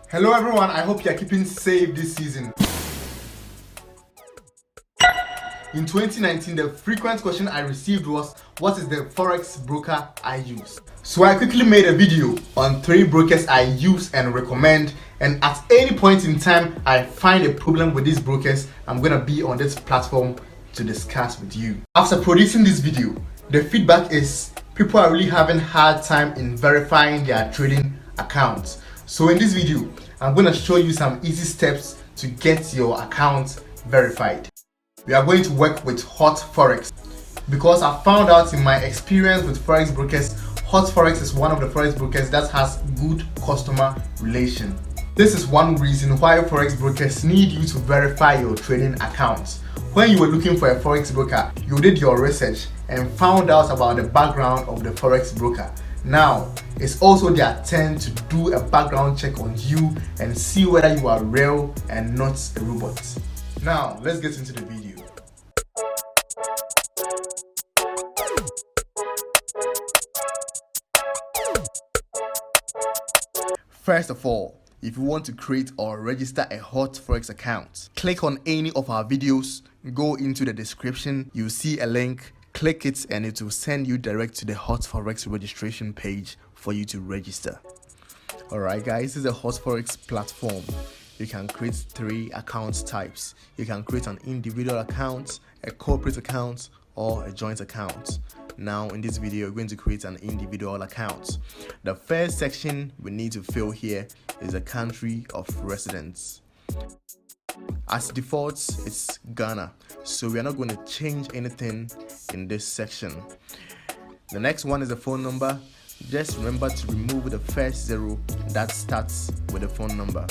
Hello everyone, I hope you are keeping safe this season. In 2019, the frequent question I received was, what is the Forex broker I use? So I quickly made a video on 3 brokers I use and recommend, and at any point in time I find a problem with these brokers, I'm gonna be on this platform to discuss with you. After producing this video, the feedback is people are really having hard time in verifying their trading accounts. So in this video, I'm gonna show you some easy steps to get your account verified. We are going to work with Hotforex because I found out in my experience with Forex brokers, Hotforex is one of the Forex brokers that has good customer relation. This is one reason why Forex brokers need you to verify your trading accounts. When you were looking for a Forex broker, you did your research and found out about the background of the Forex broker. Now, it's also their turn to do a background check on you and see whether you are real and not a robot. Now, let's get into the video. First of all, if you want to create or register a Hotforex account, click on any of our videos, go into the description, you'll see a link, click it and it will send you direct to the Hotforex registration page for you to register. Alright guys, this is a Hotforex platform. You can create 3 account types. You can create an individual account, a corporate account, or a joint account. Now in this video, we're going to create an individual account. The first section we need to fill here is the country of residence. As default, it's Ghana, so we are not going to change anything in this section. The next one is the phone number. Just remember to remove the first 0 that starts with the phone number.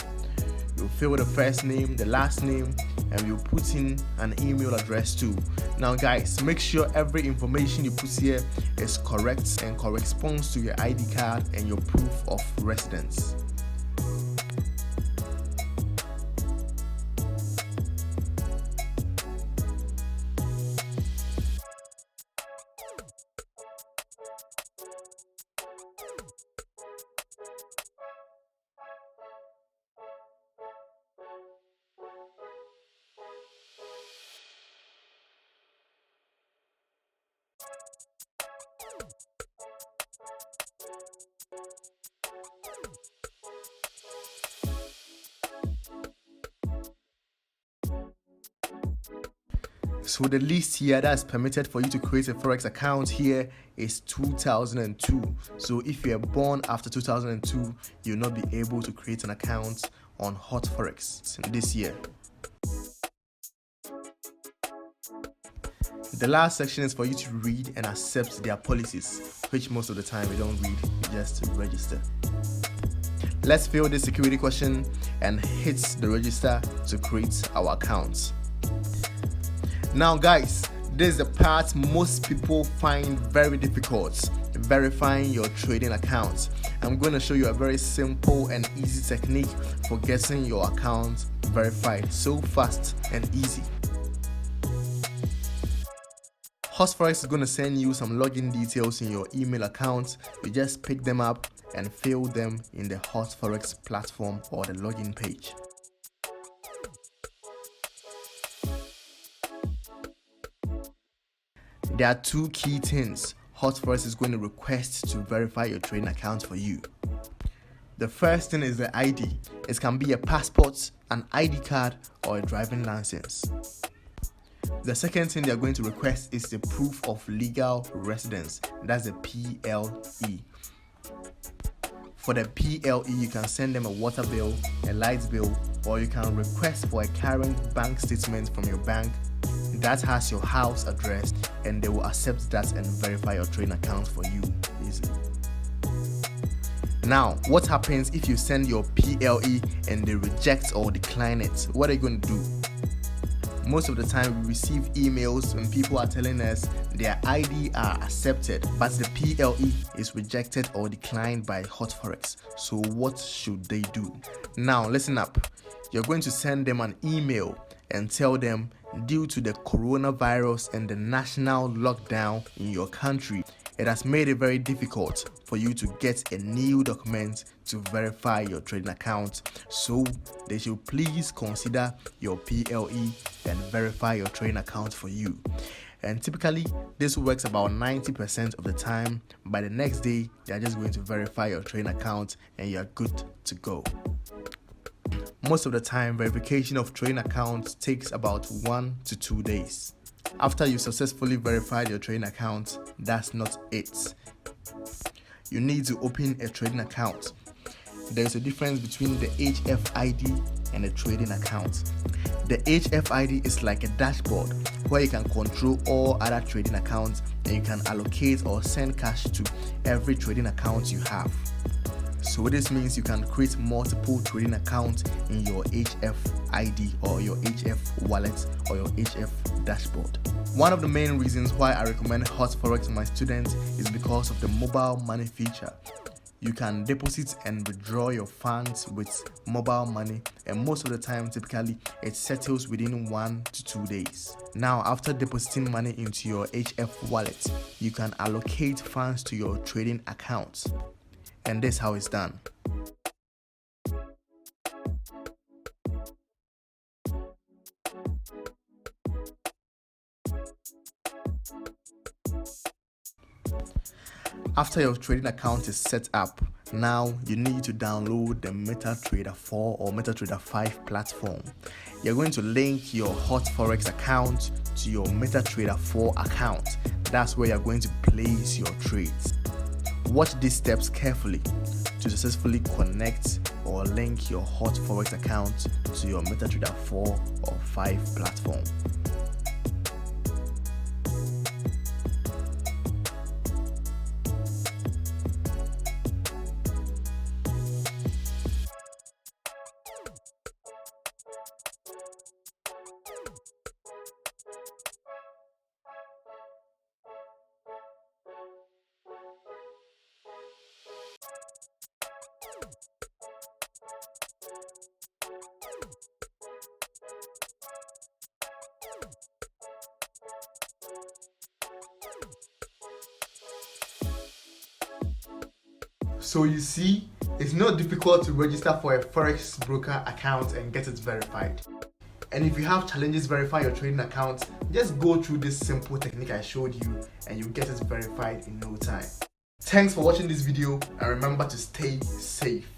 You'll fill the first name, the last name, and you'll put in an email address too. Now guys, make sure every information you put here is correct and corresponds to your ID card and your proof of residence. So the list here that's permitted for you to create a Forex account here is 2002. So if you're born after 2002, you'll not be able to create an account on Hotforex this year. The last section is for you to read and accept their policies, which most of the time we don't read, we just register. Let's fill this security question and hit the register to create our accounts. Now guys, this is the part most people find very difficult, verifying your trading account. I'm going to show you a very simple and easy technique for getting your account verified so fast and easy. Hotforex is going to send you some login details in your email account. You just pick them up and fill them in the Hotforex platform or the login page. There are 2 key things Hotforex is going to request to verify your trading account for you. The first thing is the ID. It can be a passport, an ID card, or a driving license. The second thing they are going to request is the proof of legal residence. That's the PLE. For the PLE, you can send them a water bill, a light bill, or you can request for a current bank statement from your bank that has your house address, and they will accept that and verify your trading account for you easily. Now, what happens if you send your PLE and they reject or decline it? What are you going to do? Most of the time we receive emails when people are telling us their ID are accepted, but the PLE is rejected or declined by Hotforex. So what should they do? Now listen up. You're going to send them an email and tell them, due to the coronavirus and the national lockdown in your country, It has made it very difficult for you to get a new document to verify your trading account, so they should please consider your PLE and verify your trading account for you. And typically this works about 90% of the time. By the next day, they are just going to verify your trading account and you are good to go. Most of the time, verification of trading accounts takes about 1 to 2 days. After you successfully verified your trading account, that's not it. You need to open a trading account. There's a difference between the HFID and a trading account. The HFID is like a dashboard where you can control all other trading accounts and you can allocate or send cash to every trading account you have. So this means you can create multiple trading accounts in your HFID or your HF wallet or your HF dashboard. One of the main reasons why I recommend Hotforex to my students is because of the mobile money feature. You can deposit and withdraw your funds with mobile money, and most of the time typically it settles within 1 to 2 days. Now, after depositing money into your HF wallet, you can allocate funds to your trading accounts, and this is how it's done. After your trading account is set up, now you need to download the MetaTrader 4 or MetaTrader 5 platform. You're going to link your Hotforex account to your MetaTrader 4 account. That's where you're going to place your trades. Watch these steps carefully to successfully connect or link your Hotforex account to your MetaTrader 4 or 5 platform. So you see, it's not difficult to register for a Forex broker account and get it verified. And if you have challenges verifying your trading account, just go through this simple technique I showed you and you'll get it verified in no time. Thanks for watching this video, and remember to stay safe.